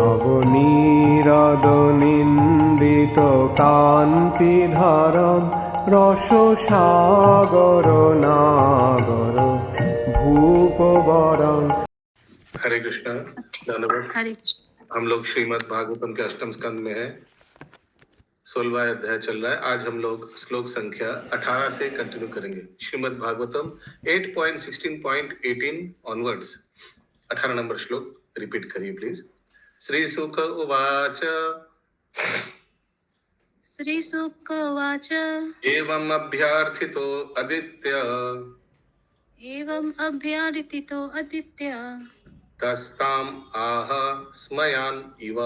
নবনীরদনিন্দিত কান্তিধারম রসসাগর নাগর ভূপবরং। हरे कृष्णा। धन्यवाद। हरे कृष्ण। हम लोग श्रीमद् भागवतम के अष्टम स्कंद में है, 16वां अध्याय चल रहा है। आज हम लोग श्लोक संख्या 18 से कंटिन्यू करेंगे। श्रीमद् भागवतम 8.16.18 ऑनवर्ड्स 18 नंबर श्लोक रिपीट करिए प्लीज। श्री शुक उवाच श्री शुक उवाच एवं अभ्यार्थितो अदित्य एवं अभ्यार्थितो अदित्य कस्ताम आह स्मयान इव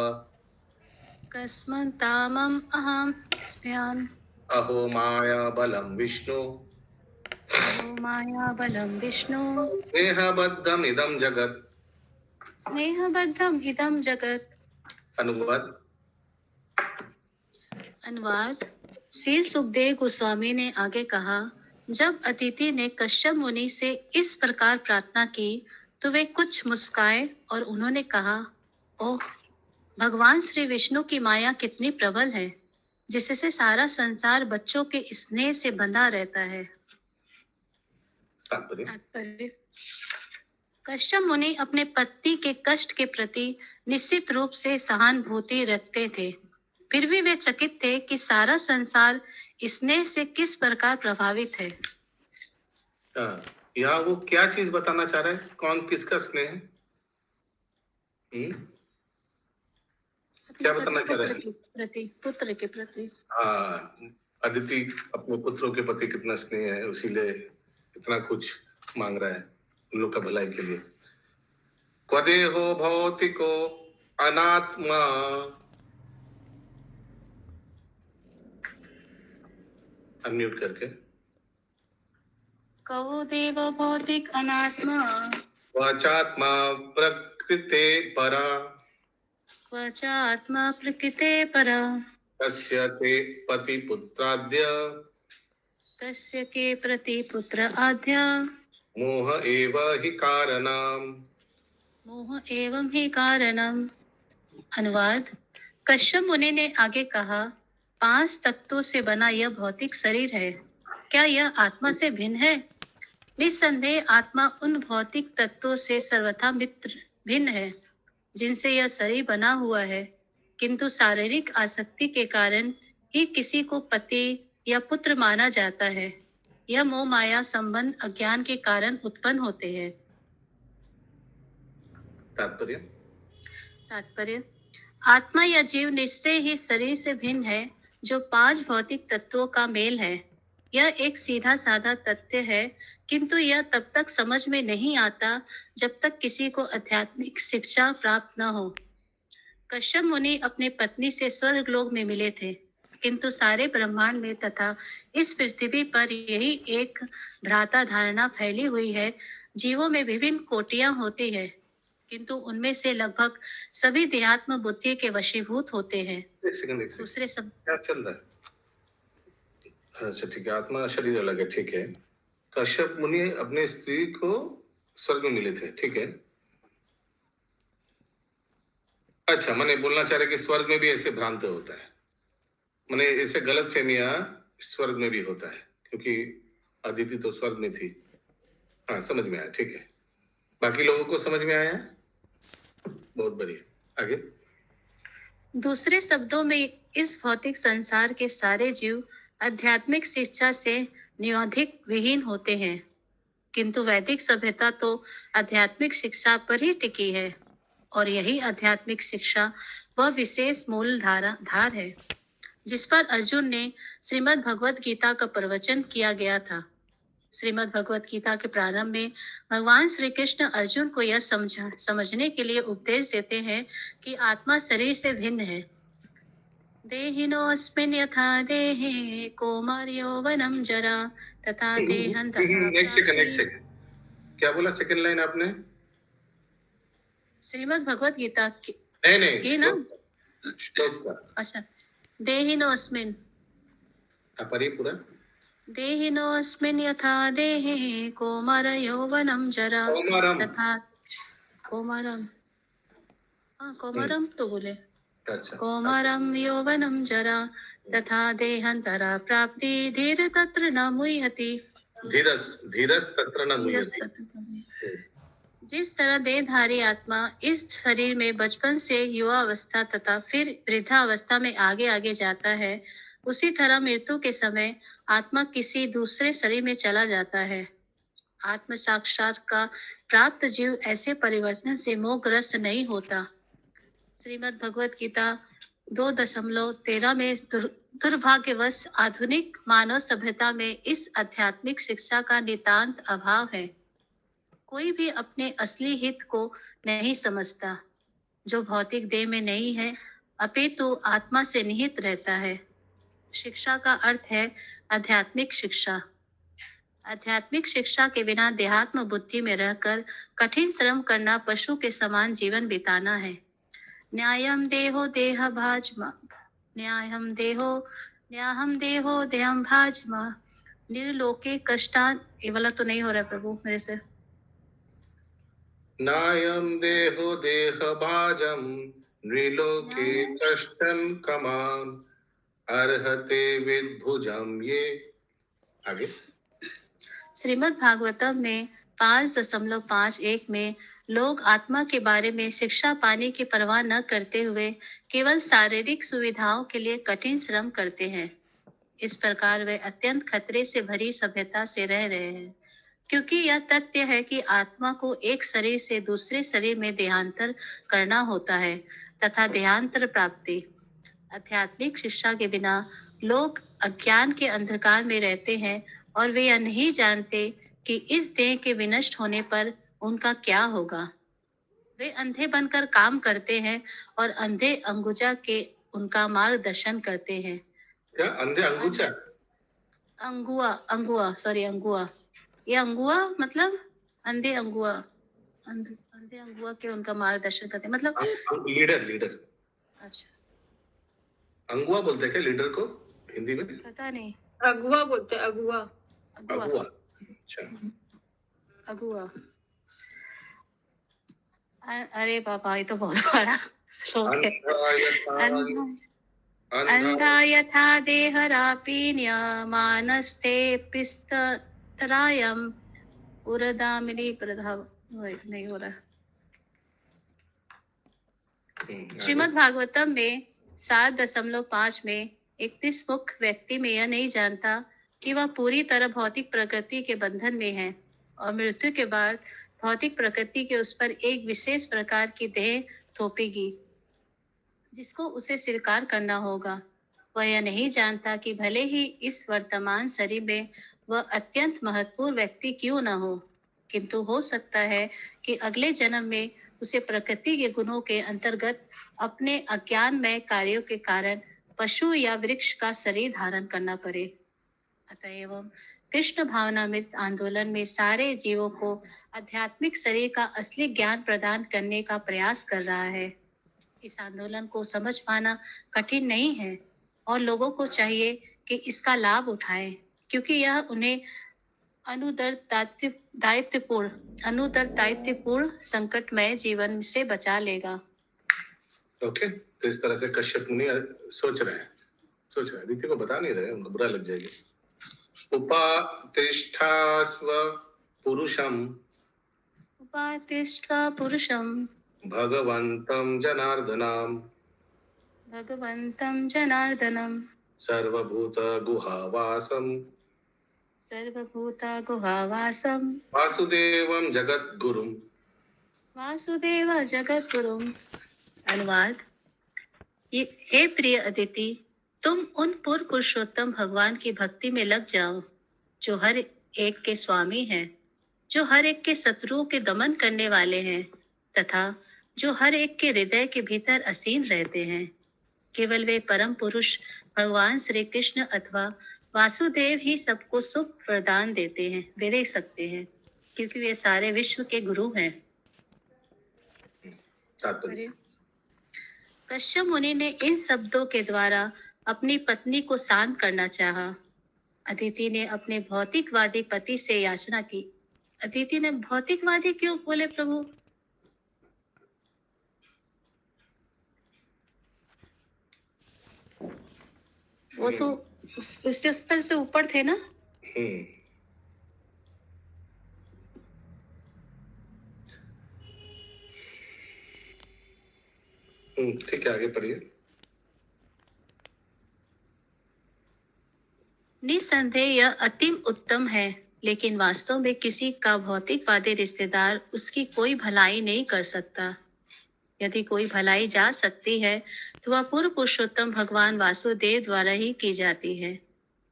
कस्मन्तामम् अहं स्मयामि। अहो माया बलं विष्णु अहो मायाबलं विष्णु स्नेहबद्धम इदं जगत। स्नेहबद्धम् इदं जगत्। अनुवाद। अनुवाद। श्री सुखदेव गोस्वामी ने आगे कहा, जब अदिति ने कश्यप मुनि से इस प्रकार प्रार्थना की तो वे कुछ मुस्काए और उन्होंने कहा, ओह, भगवान श्री विष्णु की माया कितनी प्रबल है, जिससे सारा संसार बच्चों के स्नेह से बंधा रहता है। तात्पर्य। कश्यप मुनि अपने पत्नी के कष्ट के प्रति निश्चित रूप से सहानुभूति रखते थे, फिर भी वे चकित थे कि सारा संसार स्नेह से किस प्रकार प्रभावित है। यहाँ वो क्या चीज बताना चाह रहा है? कौन किसका स्नेह है? क्या बताना चाह रहा है? पुत्र के प्रति। हाँ, अदिति अपने पुत्रों के प्रति कितना स्नेह है, उसीलिए इतना कुछ मांग रहा है उन लोग का भलाई के लिए। क्वदेहो भौतिको अनात्मा अनम्यूट करके। कवो देव भौतिक अनात्मा वाचात्मा प्रकृते परा वचात्मा प्रकृते परा तस्य ते पति पुत्राद्य तस्य के प्रति पुत्र आद्य मोह एव हि कारणम्। मोह एवं ही कारणम। अनुवाद। कश्यप मुनि ने आगे कहा, 5 तत्वों से बना यह भौतिक शरीर है, क्या यह आत्मा से भिन्न है? निस्संदेह आत्मा उन भौतिक तत्वों से सर्वथा भिन्न है जिनसे यह शरीर बना हुआ है, किंतु शारीरिक आसक्ति के कारण ही किसी को पति या पुत्र माना जाता है। यह मोह माया संबंध अज्ञान के कारण उत्पन्न होते हैं। तात्पर्य। आत्मा या जीव निश्चय ही शरीर से भिन्न है, जो 5 भौतिक तत्वों का मेल है। यह एक सीधा साधा तथ्य है, किंतु यह तब तक समझ में नहीं आता जब तक किसी को आध्यात्मिक शिक्षा प्राप्त न हो। कश्यप मुनि अपने पत्नी से स्वर्गलोक में मिले थे, किंतु सारे ब्रह्मांड में तथा इस पृथ्वी पर यही एक भ्राता धारणा फैली हुई है। जीवों में विभिन्न कोटियां होती है, किंतु उनमें से लगभग सभी देहात्म बुद्धि के वशीभूत होते हैं। दूसरे सब क्या चल रहा है? अच्छा ठीक है, आत्मा शरीर अलग है, ठीक है। कश्यप मुनि अपने स्त्री को स्वर्ग में मिले थे, ठीक है। अच्छा, मैंने बोलना चाह रहा कि स्वर्ग में भी ऐसे भ्रांत होता है, मैंने ऐसे गलत फहमियां स्वर्ग में भी होता है, क्योंकि अदिति तो स्वर्ग में थी। हाँ, समझ में आया, ठीक है। बाकी लोगों को समझ में आया? बहुत बढ़िया, आगे। दूसरे शब्दों में इस भौतिक संसार के सारे जीव आध्यात्मिक शिक्षा से न्यूनाधिक विहीन होते हैं, किंतु वैदिक सभ्यता तो आध्यात्मिक शिक्षा पर ही टिकी है, और यही आध्यात्मिक शिक्षा वह विशेष मूल धार है जिस पर अर्जुन ने श्रीमद् भगवत गीता का प्रवचन किया गया था। श्रीमद् भगवत गीता के प्रारंभ में भगवान श्री कृष्ण अर्जुन को यह समझने के लिए उपदेश देते हैं कि आत्मा शरीर से भिन्न है। देहिनोऽस्मिन् यथा देहे कौमार्यो वनं जरा तथा देहान्तरः। एक सेकंड, क्या बोला सेकंड लाइन आपने? श्रीमद् भगवत गीता की नहीं ना श्लोक का। अच्छा, देहिनोऽस्मिन् पूरा देहिनोऽस्मिन् यथा देहे कौमार यौवनं जरा तथा कौमारम हाँ, कौमारम तो बोले। अच्छा, कौमारम यौवनम जरा तथा देहांतरा प्राप्ति धीर तत्र न मुह्यति। धीरस धीरस तत्र न धीरस् मुह्यति। तत्र न मुह्यति। जिस तरह देहधारी आत्मा इस शरीर में बचपन से युवा अवस्था तथा फिर वृद्धावस्था में आगे आगे जाता है, उसी तरह मृत्यु के समय आत्मा किसी दूसरे शरीर में चला जाता है। आत्म साक्षात का प्राप्त जीव ऐसे परिवर्तन से मोहग्रस्त नहीं होता। श्रीमद् भगवत गीता 2.13 में दुर्भाग्यवश आधुनिक मानव सभ्यता में इस आध्यात्मिक शिक्षा का नितांत अभाव है। कोई भी अपने असली हित को नहीं समझता, जो भौतिक देह में नहीं है अपितु आत्मा से निहित रहता है। शिक्षा का अर्थ है आध्यात्मिक शिक्षा। आध्यात्मिक शिक्षा के बिना देहात्म बुद्धि में रहकर कठिन श्रम करना पशु के समान जीवन बिताना है। न्यायम देहो देह भाजमा, न्यायम देहो देहम भाजमा, निर्लोके कष्टान। ये वाला तो नहीं हो रहा है प्रभु मेरे से। नायम देहो देह भाजम नृलोके कष्टन कमान अर्हते विद्भुजम ये। आगे श्रीमद् भागवतम में 5.51 में लोग आत्मा के बारे में शिक्षा पाने की परवाह न करते हुए केवल शारीरिक सुविधाओं के लिए कठिन श्रम करते हैं। इस प्रकार वे अत्यंत खतरे से भरी सभ्यता से रह रहे हैं, क्योंकि यह तथ्य है कि आत्मा को एक शरीर से दूसरे शरीर में देहांतर करना होता है तथा देहांतर प्राप्ति। आध्यात्मिक शिक्षा के बिना लोग अज्ञान के अंधकार में रहते हैं और वे यह नहीं जानते कि इस देह के विनष्ट होने पर उनका क्या होगा। वे अंधे बनकर काम करते हैं और अंधे अंगुजा के उनका मार्गदर्शन करते हैं। क्या अंधे अंगूचा? अंगुआ। ये अंगुआ मतलब अंधे अंगुआ, अंधे अंगुआ के उनका मार्गदर्शन करते हैं, मतलब लीडर लीडर। अच्छा, अंगुआ बोलते हैं क्या लीडर को हिंदी में? पता नहीं। अगुआ बोलते हैं, अगुआ। अगुआ। अच्छा, अगुआ। अरे बाबा, ये तो बहुत बड़ा श्लोक है। अंधा यथा देहरापीन्य मानस्ते पिस्तरायम उरदामिनी प्रधाव। नहीं हो रहा। श्रीमद् भागवतम में 7.5 में 31 मुख व्यक्ति में यह नहीं जानता कि वह पूरी तरह भौतिक प्रकृति के बंधन में है और मृत्यु के बाद भौतिक प्रकृति के उस पर एक विशेष प्रकार की देह थोपेगी जिसको उसे स्वीकार करना होगा। वह यह नहीं जानता कि भले ही इस वर्तमान शरीर में वह अत्यंत महत्वपूर्ण व्यक्ति क्यों न हो, किंतु हो सकता है कि अगले जन्म में उसे प्रकृति के गुणों के अंतर्गत अपने अज्ञानमय कार्यों के कारण पशु या वृक्ष का शरीर धारण करना पड़े। अतएव कृष्ण भावनामृत आंदोलन में सारे जीवों को आध्यात्मिक शरीर का असली ज्ञान प्रदान करने का प्रयास कर रहा है। इस आंदोलन को समझ पाना कठिन नहीं है और लोगों को चाहिए कि इसका लाभ उठाएं, क्योंकि यह उन्हें अनुदर-दायित्वपूर्ण संकटमय जीवन से बचा लेगा। ओके, तो इस तरह से कश्यप मुनि सोच रहे हैं। दीदी को बता नहीं रहे, उनको बुरा लग जाएगी। उपातिष्ठास्व पुरुषम भगवन्तं जनार्दनम सर्वभूत गुहावासम वासुदेव जगद्गुरुम। अनुवाद। हे प्रिय अदिति, तुम उन पूर्व पुरुषोत्तम भगवान की भक्ति में लग जाओ जो हर एक के स्वामी हैं, जो हर एक के शत्रुओं के दमन करने वाले हैं तथा जो हर एक के हृदय के भीतर असीम रहते हैं। केवल वे परम पुरुष भगवान श्री कृष्ण अथवा वासुदेव ही सबको सुख वरदान देते हैं, वे दे सकते हैं, क्योंकि वे सारे विश्व के गुरु हैं। कश्यप मुनि ने इन शब्दों के द्वारा अपनी पत्नी को शांत करना चाहा। अदिति ने अपने भौतिकवादी पति से याचना की। अदिति ने भौतिकवादी क्यों बोले प्रभु? वो तो उस स्तर से ऊपर थे ना। हम्म ठीक है, आगे पढ़िए। निसंदेह यह अति उत्तम है, लेकिन वास्तव में किसी का भौतिकवादी रिश्तेदार उसकी कोई भलाई नहीं कर सकता। यदि कोई भलाई जा सकती है तो वह पूर्व पुरुषोत्तम भगवान वासुदेव द्वारा ही की जाती है।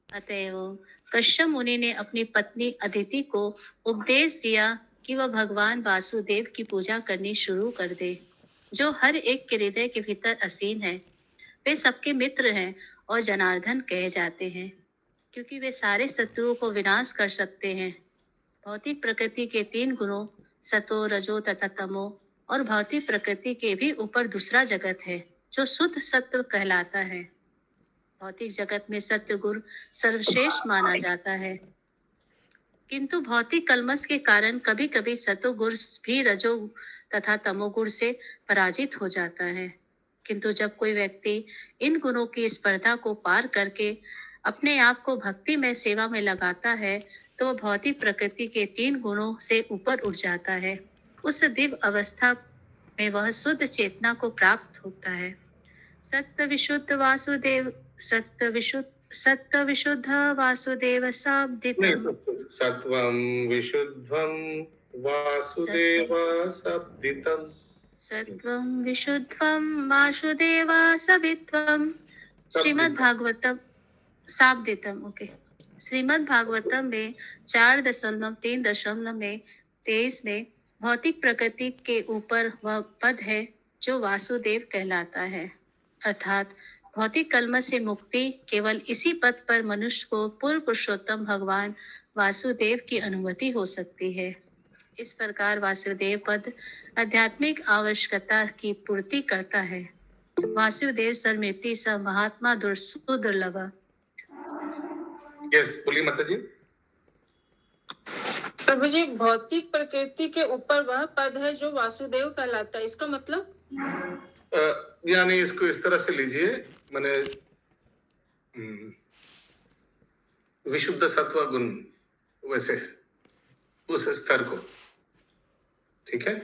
अतएव कश्यप मुनि ने अपनी पत्नी अदिति को उपदेश दिया कि वह भगवान वासुदेव की पूजा करनी शुरू कर दे, जो हर एक के हृदय के भीतर असीन है। वे सबके मित्र हैं और जनार्दन कहे जाते हैं, क्योंकि वे सारे शत्रुओं को विनाश कर सकते हैं। भौतिक प्रकृति के 3 गुणों सतो, रजो तथा तमो और भौतिक प्रकृति के भी ऊपर दूसरा जगत है, जो शुद्ध सत्व कहलाता है। भौतिक जगत में सत्य गुण सर्वश्रेष्ठ माना जाता है, किंतु भौतिक कलमश के कारण कभी कभी सतोगुण भी रजो तथा तमोगुण से पराजित हो जाता है। किंतु जब कोई व्यक्ति इन गुणों की स्पर्धा को पार करके अपने आप को भक्ति में सेवा में लगाता है, तो वह भौतिक प्रकृति के 3 गुणों से ऊपर उठ जाता है। उस दिव्य अवस्था में वह शुद्ध चेतना को प्राप्त होता है। सत्य विशुद्ध वासुदेव सत्य विशुद्ध वासुदेव नहीं, शाब्दितम् सत्वं विशुद्धं वासुदेव सब्दितम्। सत्वं विशुद्धं वासुदेव सवित्वम् श्रीमद् भागवतम शाब्दितम। ओके, श्रीमद् भागवतम में 4.3 में 23 में भौतिक प्रकृति के ऊपर वह पद है जो वासुदेव कहलाता है। अर्थात भौतिक कलमश से मुक्ति केवल इसी पद पर मनुष्य को पूर्व पुरुषोत्तम भगवान वासुदेव की अनुभूति हो सकती है। इस प्रकार वासुदेव पद आध्यात्मिक आवश्यकता की पूर्ति करता है। वासुदेव सर्मृति स महात्मा सुदुर्लभ। यस, बोलिए माता जी। प्रभु जी, भौतिक प्रकृति के ऊपर वह पद है जो वासुदेव कहलाता है, इसका मतलब? यानी इसको इस तरह से लीजिए, मैंने विशुद्ध सत्व गुण वैसे उस स्तर को, ठीक है,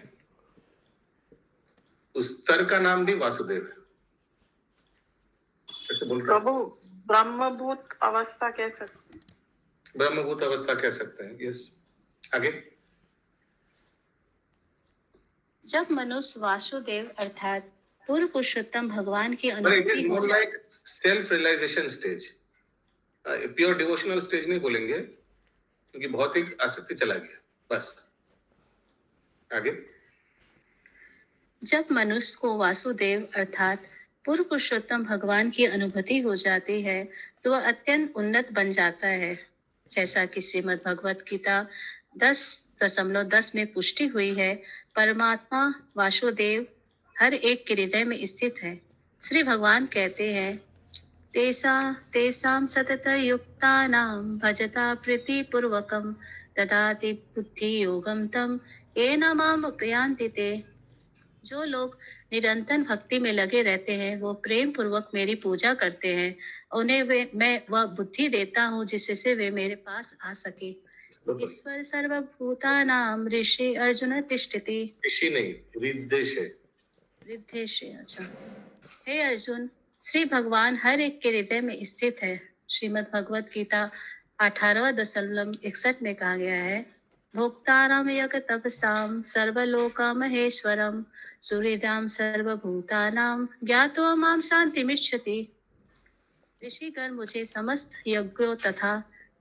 उस स्तर का नाम भी वासुदेव है, ऐसे बोलते हैं। प्रभु, ब्रह्मभूत अवस्था कह सकते हैं। ब्रह्मभूत अवस्था कह सकते हैं। यस, आगे। जब मनुष्य वासुदेव अर्थात पूर्व पुरुषोत्तम भगवान की अनुभूति हो जाए, like self realisation stage, pure devotional stage नहीं बोलेंगे, क्योंकि भौतिक आसक्ति चला गया, बस। आगे। जब मनुष्य को वासुदेव अर्थात पूर्व पुरुषोत्तम भगवान की अनुभूति हो जाती है तो वह अत्यंत उन्नत बन जाता है, जैसा कि श्रीमद् भगवत गीता 10.10 में पुष्टि हुई है। परमात्मा वासुदेव हर एक के हृदय में स्थित है। श्री भगवान कहते हैं, तेषां सतत युक्तानां भजता प्रीतिपूर्वकं ददाति बुद्धि योगम तम येन माम उपयान्ति ते। जो लोग निरंतर भक्ति में लगे रहते हैं वो प्रेम पूर्वक मेरी पूजा करते हैं, उन्हें मैं वह बुद्धि देता हूँ जिससे वे मेरे पास आ सके। ईश्वर सर्वभूतानां ऋषि अर्जुन तिष्ठति। ऋषि नहीं, रिद्धेश है। रिद्धेश, अच्छा। हे अर्जुन, श्री भगवान हर एक के हृदय में स्थित है। श्रीमद् भगवत गीता 18.61 में कहा गया है, भोक्तारं यज्ञ तपसां सर्वलोका महेश्वरं सुहृदां सर्वभूतानां ज्ञात्वा मां शान्तिमिच्छति। ऋषिगण मुझे समस्त यज्ञों तथा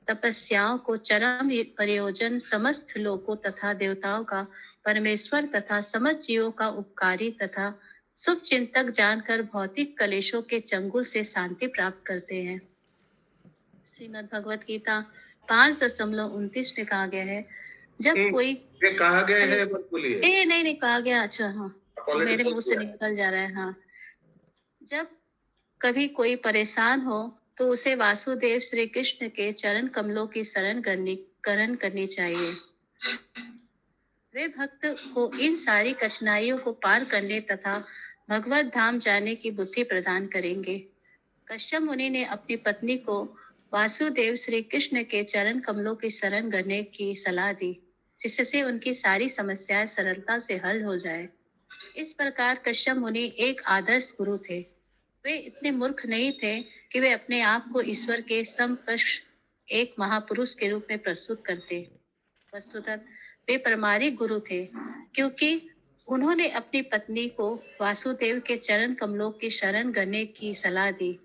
तपस्याओं को चरम प्रयोजन, समस्त लोकों तथा देवताओं का परमेश्वर तथा समस्त जीवों का उपकारी तथा शुभ चिंतक जानकर भौतिक कलेशों के चंगुल से शांति प्राप्त करते हैं। श्रीमद् भगवत गीता 5.29 में कहा गया है, जब कोई ये कहा गया है, मत बोलिए। नहीं कहा गया, अच्छा हाँ, मेरे मुंह से निकल जा रहा है। हाँ, जब कभी कोई परेशान हो तो उसे वासुदेव श्री कृष्ण के चरण कमलों की शरण करनी चाहिए। वे भक्त को इन सारी कठिनाइयों को पार करने तथा भगवत धाम जाने की बुद्धि प्रदान करेंगे। कश्यप मुनि ने अपनी पत्नी को वासुदेव श्री कृष्ण के चरण कमलों की शरण करने की सलाह दी, जिससे उनकी सारी समस्याएं सरलता से हल हो जाए। इस प्रकार कश्यप मुनि एक आदर्श गुरु थे। वे इतने मूर्ख नहीं थे कि वे अपने आप को ईश्वर के समकक्ष एक महापुरुष के रूप में प्रस्तुत करते। वस्तुतः वे परमारिक गुरु थे, क्योंकि उन्होंने अपनी पत्नी को वासुदेव के चरण कमलों की शरण करने की सलाह दी।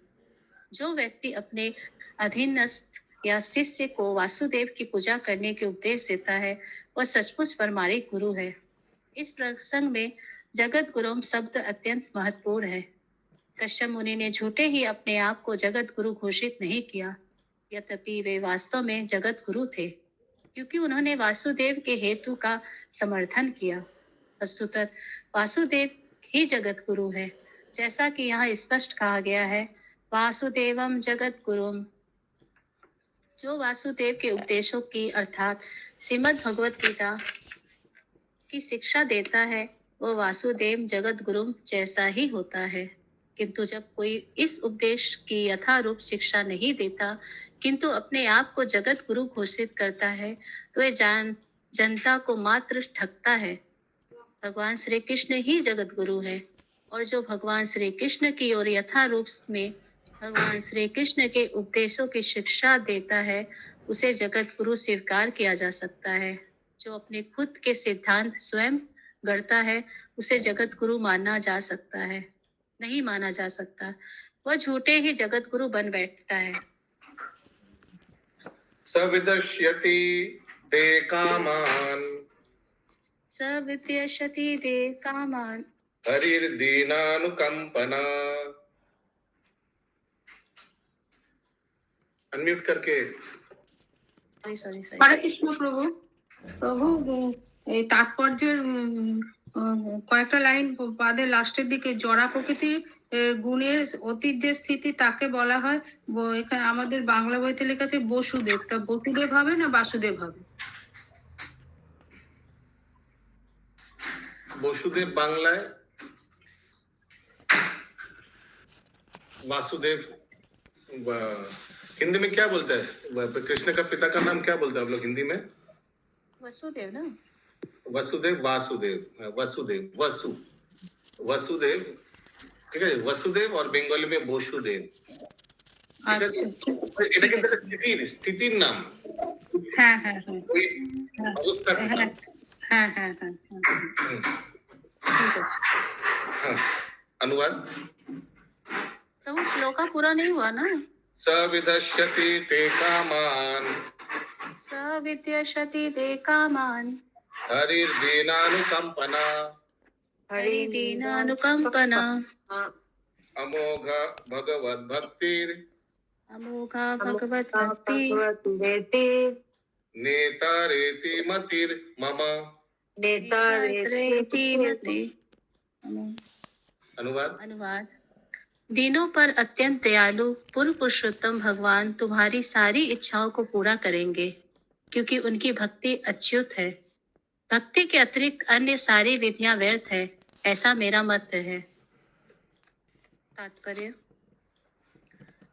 जो व्यक्ति अपने अधीनस्थ या शिष्य को वासुदेव की पूजा करने के उपदेश देता है, वह सचमुच परमारिक गुरु है। इस प्रसंग में जगत गुरु शब्द अत्यंत महत्वपूर्ण है। कश्यप मुनि ने झूठे ही अपने आप को जगत गुरु घोषित नहीं किया, यद्यपि वे वास्तव में जगत गुरु थे, क्योंकि उन्होंने वासुदेव के हेतु का समर्थन किया। वस्तुतः वासुदेव ही जगत गुरु है, जैसा कि यहाँ स्पष्ट कहा गया है, वासुदेवम जगत गुरुम। जो वासुदेव के उपदेशों की अर्थात श्रीमद् भगवत गीता की शिक्षा देता है, वो वासुदेव जगत गुरु जैसा ही होता है। किंतु जब कोई इस उपदेश की यथारूप शिक्षा नहीं देता, किंतु अपने आप को जगत गुरु घोषित करता है, तो ये जनता को मात्र ठगता है। भगवान श्री कृष्ण ही जगत गुरु है, और जो भगवान श्री कृष्ण की ओर यथारूप में भगवान श्री कृष्ण के उपदेशों की शिक्षा देता है, उसे जगत गुरु स्वीकार किया जा सकता है। जो अपने खुद के सिद्धांत स्वयं गढ़ता है, उसे जगत गुरु माना जा सकता है नहीं माना जा सकता। वह झूठे ही जगत गुरु बन बैठता है। सविदश्यति ते कामान सविद्यषति ते कामान हरिर्दीनानुकंपना। अनम्यूट करके। सॉरी হরে কৃষ্ণ প্রভু। প্রভু এই তাৎপর্যের কয়েকটা লাইন বাদে লাস্টের দিকে জড়া প্রকৃতির গুণের অতীত যে স্থিতি তাকে বলা হয়, এখানে আমাদের বাংলা বইতে লেখা আছে বসুদেব। তা বসুদেব হবে না বাসুদেব হবে? वसुदेव बांग्लाय, वासुदेव हिंदी में क्या बोलता है? कृष्ण का पिता का नाम क्या बोलता है आप लोग हिंदी में? वसुदेव ना। वसुदेव, वासुदेव, वसुदेव, वसुदेव, ठीक है। वसुदेव और बंगाली में বসুদেব। এটা কিন্তু একটা স্থিতির নাম। হ্যাঁ হ্যাঁ হ্যাঁ ওই অবস্থার নাম। হ্যাঁ হ্যাঁ হ্যাঁ ঠিক আছে। अनुवाद। प्रभु श्लोका पूरा नहीं हुआ ना। सविदश्यति ते कामान सविद्यषति ते कामान हरिर्दीनानुकंपना हरिदीनानुकंपना अमोघ भगवद भक्तिर अमोघा भगवत भक्ति नेतारेति मतिर मम। नेतारेति मति। अनुवाद। दिनों पर अत्यंत दयालु पूर्व पुरुषोत्तम भगवान तुम्हारी सारी इच्छाओं को पूरा करेंगे, क्योंकि उनकी भक्ति अच्युत है। भक्ति के अतिरिक्त अन्य सारी विधियां व्यर्थ है, ऐसा मेरा मत है। तात्पर्य।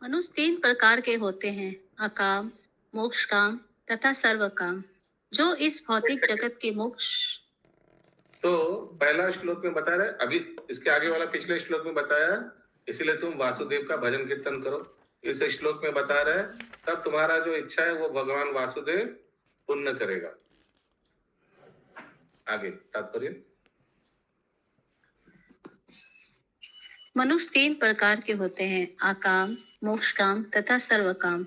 मनुष्य 3 प्रकार के होते हैं, अकाम, मोक्ष काम तथा सर्व काम, जो इस भौतिक जगत के मोक्ष। तो पहला श्लोक में बता रहे, अभी इसके आगे वाला पिछले श्लोक में बताया, इसीलिए तुम वासुदेव का भजन कीर्तन करो। इस श्लोक में बता रहे, तब तुम्हारा जो इच्छा है वो भगवान वासुदेव पूर्ण करेगा। आगे तात्पर्य। मनुष्य 3 प्रकार के होते हैं, आकाम, मोक्ष काम तथा सर्व काम।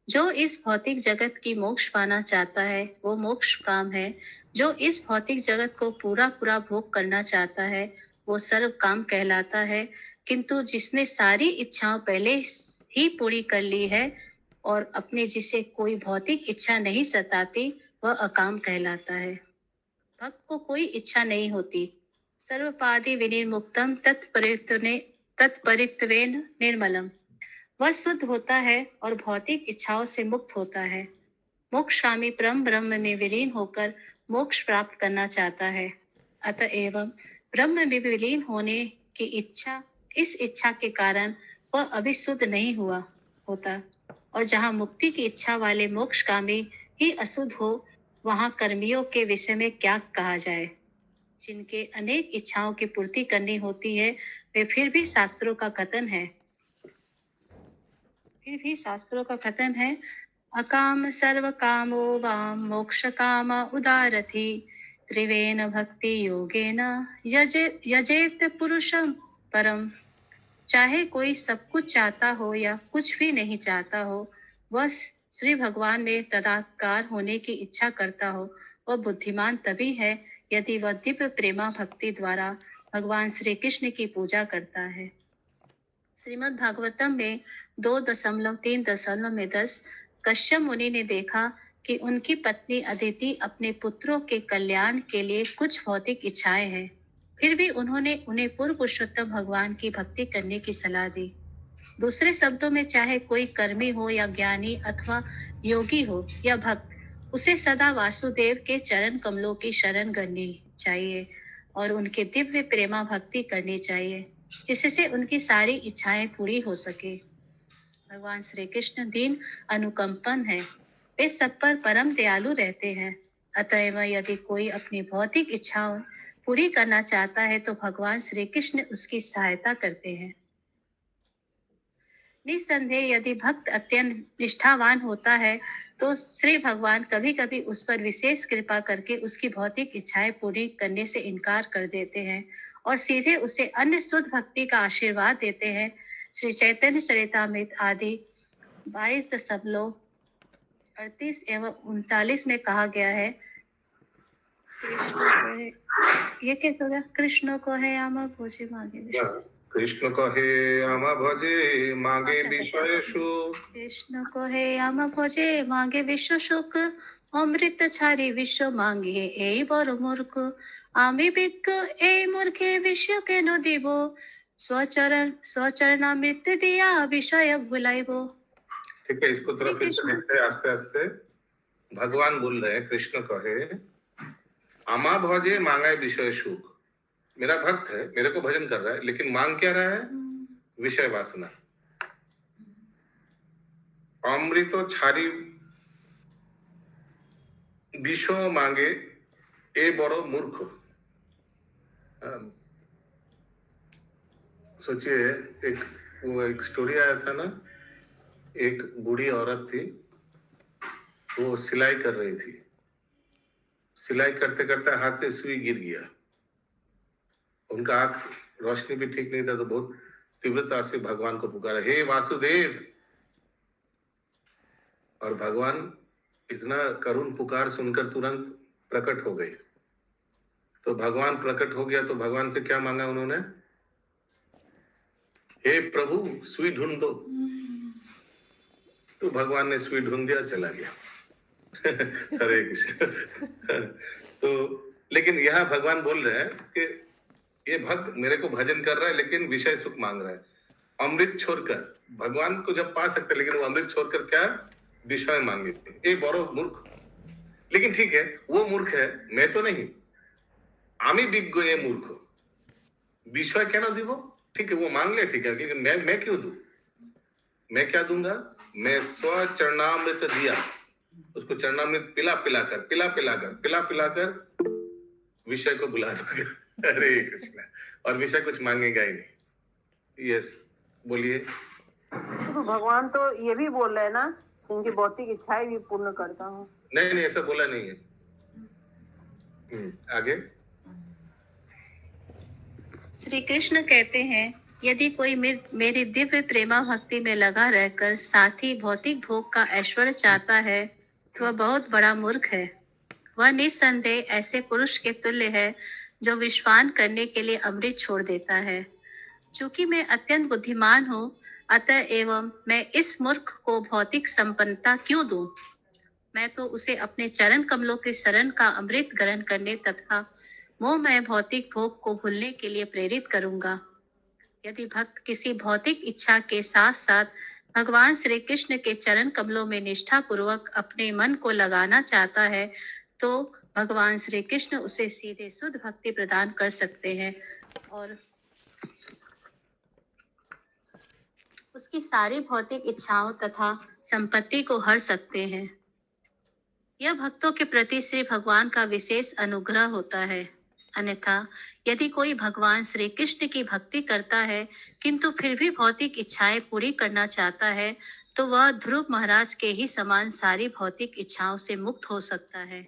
जो इस भौतिक जगत की मोक्ष पाना चाहता है, वो मोक्ष काम है। जो इस भौतिक जगत को पूरा पूरा भोग करना चाहता है, वो सर्व काम कहलाता है। किंतु जिसने सारी इच्छाओं पहले ही पूरी कर ली है और अपने जिसे कोई भौतिक इच्छा नहीं सताती, वह अकाम कहलाता है। भक्त को कोई इच्छा नहीं होती। सर्वपादि विनिर्मुक्तम तत्परित्वेन निर्मलम। वह शुद्ध होता है और भौतिक इच्छाओं से मुक्त होता है। मोक्षकामी परम ब्रह्म में विलीन होकर मोक्ष प्राप्त करना चाहता है। अतएव ब्रह्म में विलीन होने की इच्छा, इस इच्छा के कारण वह अभी शुद्ध नहीं हुआ होता। और जहाँ मुक्ति की इच्छा वाले मोक्षकामी ही अशुद्ध हो, वहाँ कर्मियों के विषय में क्या कहा जाए। जिनके अनेक इच्छाओं की पूर्ति करनी होती है, वे फिर भी शास्त्रों का कथन है। अकाम सर्व कामो वाम मोक्ष काम उदारथी त्रिवेन भक्ति योगेन यजेत पुरुषम परम। चाहे कोई सब कुछ चाहता हो या कुछ भी नहीं चाहता हो, वह श्री भगवान में तदाकार होने की इच्छा करता हो, वह बुद्धिमान तभी है यदि वह दिव्य प्रेमा भक्ति द्वारा भगवान श्री कृष्ण की पूजा करता है। श्रीमद् भागवतम में 2.3.10 कश्यप मुनि ने देखा कि उनकी पत्नी अदिति अपने पुत्रों के कल्याण के लिए कुछ भौतिक इच्छाएं हैं। फिर भी उन्होंने उन्हें पूर्व पुरुषोत्तम भगवान की भक्ति करने की सलाह दी। दूसरे शब्दों में, चाहे कोई कर्मी हो या ज्ञानी अथवा योगी हो या भक्त, उसे सदा वासुदेव के चरण कमलों की शरण करनी चाहिए और उनके दिव्य प्रेमा भक्ति करनी चाहिए, जिससे उनकी सारी इच्छाएं पूरी हो सके। भगवान श्री कृष्ण दीन अनुकंपन है, वे सब पर परम दयालु रहते हैं। अतएव यदि कोई अपनी भौतिक इच्छाओं पूरी करना चाहता है तो भगवान श्री कृष्ण उसकी सहायता करते हैं। निस्संदेह यदि भक्त अत्यंत निष्ठावान होता है तो श्री भगवान कभी कभी उस पर विशेष कृपा करके उसकी भौतिक इच्छाएं पूरी करने से इनकार कर देते हैं और सीधे उसे अन्य शुद्ध भक्ति का आशीर्वाद देते हैं। श्री चैतन्य चरितामृत आदि 22.38 एवं 39 में कहा गया है, ये कैसे होगा? कृष्ण को है आमा भोजे मांगे कृष्ण कहे आमा भजे मांगे विषय सुख। कृष्ण को है आमा भोजे मांगे विश्व सुख, অমৃত ছাড়ি বিশ্ব মাঙ্গে এই বড় মূর্খ, আমি বিজ্ঞ এই মূর্খে বিশ্ব কেন দিব, स्वचरणामृत दिया विषय भुलाइबो। ठीक है, इसको थोड़ा फिर से देखते हैं आस्ते आस्ते। भगवान बोल रहे हैं, कृष्ण कहे आमा भजे मांगे विषय सुख। मेरा भक्त है, मेरे को भजन कर रहा है, लेकिन मांग क्या रहा है? विषय वासना। अमृत छारी विश्व मांगे ए बड़ो मूर्ख। सोचिए, एक स्टोरी आया था ना, एक बूढ़ी औरत थी, वो सिलाई कर रही थी। सिलाई करते करते हाथ से सुई गिर गया। उनका आंख रोशनी भी ठीक नहीं था, तो बहुत तीव्रता से भगवान को पुकारा, हे वासुदेव। और भगवान इतना करुण पुकार सुनकर तुरंत प्रकट हो गए। तो भगवान प्रकट हो गया तो भगवान से क्या मांगा उन्होंने? हे प्रभु सुई ढूंढ दो। तो भगवान ने सुई ढूंढ दिया, चला गया। हरे कृष्ण। तो लेकिन यहाँ भगवान बोल रहे हैं कि ये भक्त मेरे को भजन कर रहा है लेकिन विषय सुख मांग रहा है। अमृत छोड़कर भगवान को जब पा सकते, लेकिन वो अमृत छोड़कर क्या विषय मांगे थे। ये बड़ो मूर्ख। लेकिन ठीक है, वो मूर्ख है, मैं तो नहीं। आमी विज्ञ ये मूर्ख विषय क्या ना दीबो। ठीक है, वो मांग ले, ठीक है, लेकिन मैं क्यों दूं? मैं क्या दूंगा? मैं स्व चरणामृत दिया, उसको चरणामृत पिला पिलाकर विषय को भुला दूंगा। हरे कृष्ण। और विषय कुछ मांगेगा ही नहीं। यस, बोलिए। तो भगवान तो ये भी बोल रहे हैं ना, उनकी भौतिक इच्छाएं भी पूर्ण करता हूँ। नहीं, ऐसा बोला नहीं है। आगे श्री कृष्ण कहते हैं, यदि कोई मेरी दिव्य प्रेमा भक्ति में लगा रहकर साथ ही भौतिक भोग का ऐश्वर्य चाहता है तो वह बहुत बड़ा मूर्ख है। वह निस्संदेह ऐसे पुरुष के तुल्य है जो विश्वान करने के लिए अमृत छोड़ देता है। चूंकि मैं अत्यंत बुद्धिमान हूँ, अतः एवं मैं इस मूर्ख को भौतिक संपन्नता क्यों दूं? मैं तो उसे अपने चरण कमलों के शरण का अमृत ग्रहण करने तथा मोहमय भौतिक भोग को भूलने के लिए प्रेरित करूंगा। यदि भक्त किसी भौतिक इच्छा के साथ साथ भगवान श्री कृष्ण के चरण कमलों में निष्ठा पूर्वक अपने मन को लगाना चाहता है तो भगवान श्री कृष्ण उसे सीधे शुद्ध भक्ति प्रदान कर सकते हैं। और उसकी सारी भौतिक इच्छाओं तथा संपत्ति को हर सकते हैं। यह भक्तों के प्रति श्री भगवान का विशेष अनुग्रह होता है। अन्यथा यदि कोई भगवान श्री कृष्ण की भक्ति करता है किंतु फिर भी भौतिक इच्छाएं पूरी करना चाहता है, तो वह ध्रुव महाराज के ही समान सारी भौतिक इच्छाओं से मुक्त हो सकता है,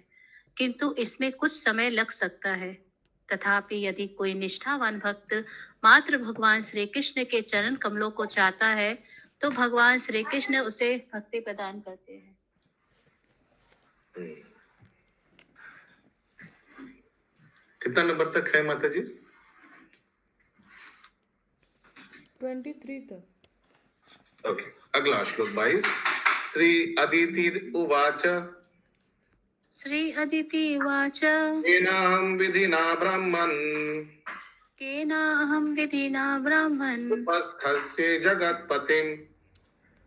किंतु इसमें कुछ समय लग सकता है। तथापि यदि कोई निष्ठावान भक्त मात्र भगवान श्री कृष्ण के चरण कमलों को चाहता है, तो भगवान श्री कृष्ण उसे भक्ति प्रदान करते हैं। कितना नंबर तक है माता जी? 23 तक। ओके, अगला श्लोक 22। श्री अदिति उवाच श्री अदिति उवाच येनाहं विधिना ब्रह्मन् केनाहं विधिना ब्राह्मन् उपस्थस्य जगत्पतिम्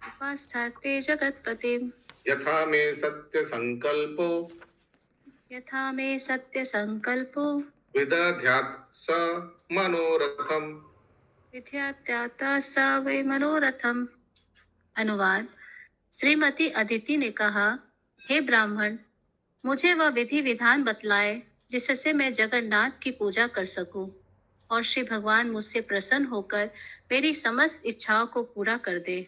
उपास्थाते जगत्पतिम् यथा मे सत्य संकल्पो यथा मे सत्य संकल्पो विदध्यात् स मनोरथम्। विद्यात्याता स वै मनोरथम। अनुवाद। श्रीमती अदिति ने कहा, हे ब्राह्मण, मुझे वह विधि विधान बतलाए जिससे मैं जगन्नाथ की पूजा कर सकूं और श्री भगवान मुझसे प्रसन्न होकर मेरी समस्त इच्छाओं को पूरा कर दे।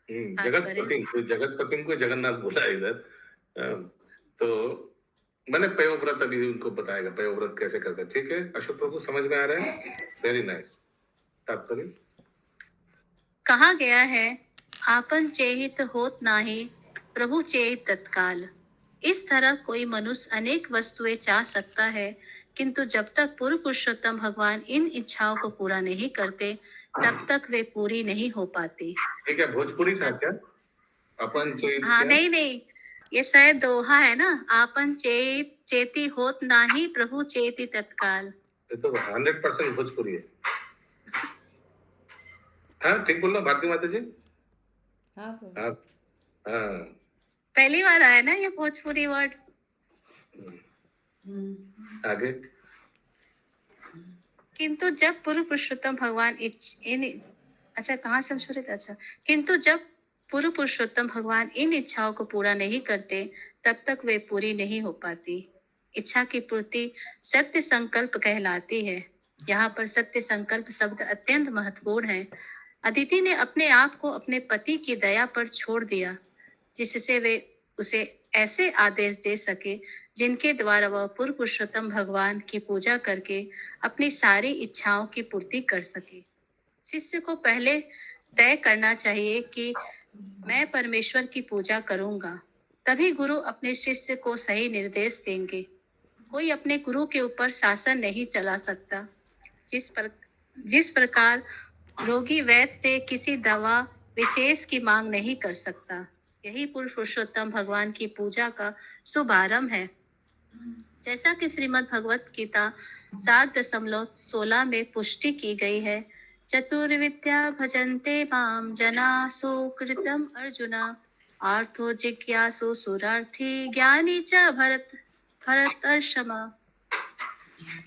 जगतपति को जगन्नाथ बोला इधर। तो मैंने पयोव्रत अभी उनको बताएगा, पयोव्रत कैसे करता है। ठीक है अशोक प्रभु, समझ में आ रहा है? Very nice. तात्पर्य कहा गया है, आपन चेहित होत नाही, प्रभु चेहित तत्काल। इस तरह कोई मनुष्य अनेक वस्तुएं चाह सकता है, किंतु जब तक पूर्व पुरुषोत्तम भगवान इन इच्छाओं को पूरा नहीं करते, तब तक वे पूरी नहीं हो पाती। ठीक है, भोजपुरी था क्या? अपन हाँ, नहीं, ये शायद दोहा है ना, आपन चेती होत नाही, प्रभु चेती तत्काल। ये तो 100% भोजपुरी है। हाँ ठीक बोल रहा भारती माता जी। हाँ हाँ, पहली बार आया ना ये भोजपुरी वर्ड। आगे। किंतु जब पूर्व पुरुषोत्तम भगवान कहाँ से शुरू? अच्छा, किंतु जब पूर्व पुरुषोत्तम भगवान इन इच्छाओं को पूरा नहीं करते, तब तक वे पूरी नहीं हो पाती। इच्छा की पूर्ति सत्य संकल्प कहलाती है। यहाँ पर सत्य संकल्प शब्द अत्यंत महत्वपूर्ण है। अदिति ने अपने आप को अपने पति की दया पर छोड़ दिया, जिससे वे उसे ऐसे आदेश दे सके जिनके द्वारा वह पूर्व पुरुषोत्तम भगवान की पूजा करके अपनी सारी इच्छाओं की पूर्ति कर सके। शिष्य को पहले तय करना चाहिए कि मैं परमेश्वर की पूजा करूंगा, तभी गुरु अपने शिष्य को सही निर्देश देंगे। कोई अपने गुरु के ऊपर शासन नहीं चला सकता। जिस प्रकार रोगी वैद्य से किसी दवा विशेष की मांग नहीं कर सकता, यही पूर्व पुरुषोत्तम भगवान की पूजा का शुभारंभ है। जैसा कि श्रीमद् भगवत गीता 7.16 में पुष्टि की गई है, चतुर्विद्या भजन्ते माम जना सुकृतम अर्जुन आर्थो जिज्ञासु सुरार्थी ज्ञानी च भरतर्षभ।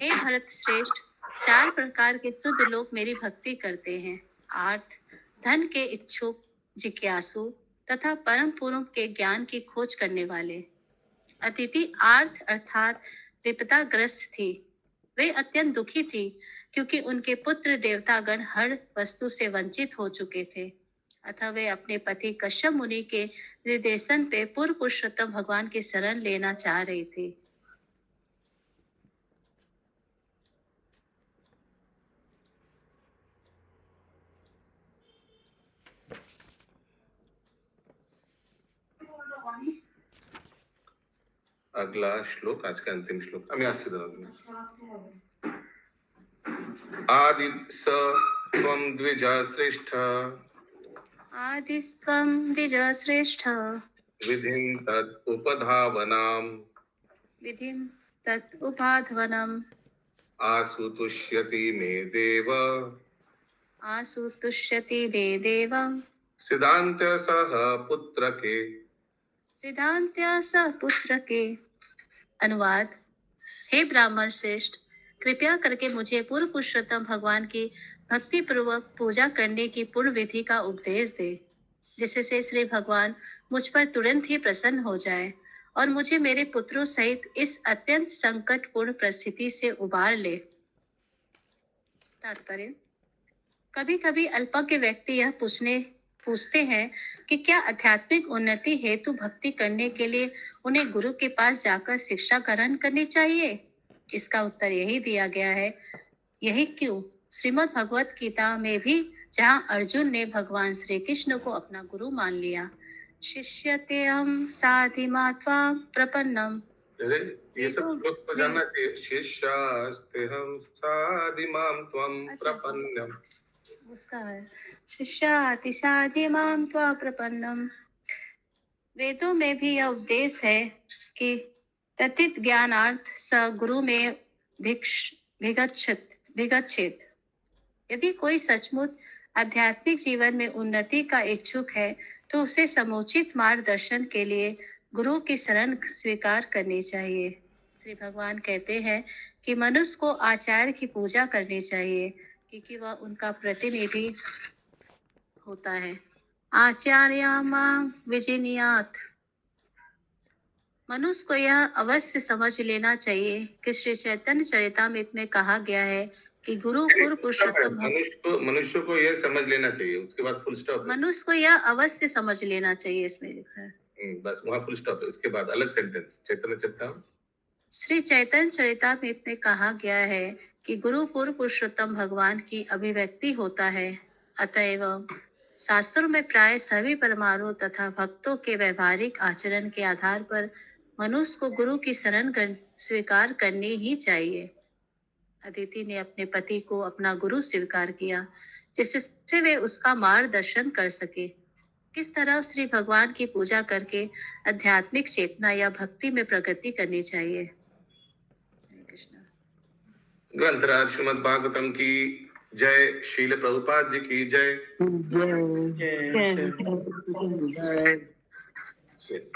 हे भरत श्रेष्ठ, 4 प्रकार के शुद्ध लोग मेरी भक्ति करते हैं। आर्थ, धन के इच्छुक, जिज्ञासु तथा परम पूर्व के ज्ञान की खोज करने वाले। अदिति आर्थ अर्थात विपदाग्रस्त थी। वे अत्यंत दुखी थी क्योंकि उनके पुत्र देवतागण हर वस्तु से वंचित हो चुके थे। अतः वे अपने पति कश्यप मुनि के निर्देशन पे पूर्व पुरुषोत्तम भगवान की शरण लेना चाह रही थी। अगला श्लोक, आज का अंतिम श्लोक। আমি আসছি দাদা। आदित्स त्वं द्विज श्रेष्ठ आदिस्त्वं द्विज श्रेष्ठ विधिं तत् उपधावनाम् विधिं तत् उपाध्वनम् आसु तुष्यति मे देव आसु तुष्यति वे देवम् सिद्धान्त सह पुत्र के। सिद्धांत्य स पुत्र के। अनुवाद। हे ब्राह्मण श्रेष्ठ, कृपया करके मुझे पूर्व पुरुषोत्तम भगवान की भक्ति पूर्वक पूजा करने की पूर्ण विधि का उपदेश दे, जिससे श्री भगवान मुझ पर तुरंत ही प्रसन्न हो जाए और मुझे मेरे पुत्रों सहित इस अत्यंत संकटपूर्ण परिस्थिति से उबार ले। तात्पर्य: कभी कभी अल्पज्ञ व्यक्ति यह पूछते हैं कि क्या आध्यात्मिक उन्नति हेतु भक्ति करने के लिए उन्हें गुरु के पास जाकर शिक्षा ग्रहण करनी चाहिए? इसका उत्तर यही दिया गया है। यही क्यों श्रीमद् भगवत गीता में भी, जहां अर्जुन ने भगवान श्री कृष्ण को अपना गुरु मान लिया, शिष्यतेऽहं साधिमा त्वां प्रपन्नम। अरे ये सब श्लोक तो जानना चाहिए। शिष्यास्तेहं साधिमां त्वं प्रपन्नम। उसका है शिष्याति साधिमां त्वां प्रपन्नम। वेदों में भी यह उपदेश है कि तथित ज्ञानार्थ स गुरु में भिगच्छेत्। यदि कोई सचमुच आध्यात्मिक जीवन में उन्नति का इच्छुक है तो उसे समुचित मार्गदर्शन के लिए गुरु की शरण स्वीकार करनी चाहिए। श्री भगवान कहते हैं कि मनुष्य को आचार्य की पूजा करनी चाहिए, क्योंकि वह उनका प्रतिनिधि होता है। आचार्य मां विजिनीयात्। मनुष्य को यह अवश्य समझ लेना चाहिए कि श्री चैतन्य चरितामृत में कहा गया है कि गुरु पूर्व पुरुषोत्तम मनुष्य को यह समझ लेना चाहिए, उसके बाद फुल स्टॉप। मनुष्य को यह अवश्य समझ लेना चाहिए, इसमें लिखा है। बस वहाँ फुल स्टॉप है, उसके बाद अलग सेंटेंस। चैतन्य चरितामृत, श्री चैतन्य चरितामृत में कहा गया है कि गुरु पूर्व पुरुषोत्तम भगवान की अभिव्यक्ति होता है। अतएव शास्त्रों में प्राय सभी परमाणु तथा भक्तों के व्यवहारिक आचरण के आधार पर मनुष्य को गुरु की शरण स्वीकार करनी ही चाहिए। अदिति ने अपने पति को अपना गुरु स्वीकार किया, जिससे वे उसका मार्गदर्शन कर सके। किस तरह श्री भगवान की पूजा करके आध्यात्मिक चेतना या भक्ति में प्रगति करनी चाहिए। ग्रंथराज श्रीमद् भागवतम की जय। शील प्रभुपाद जी की जय। जय। Yes,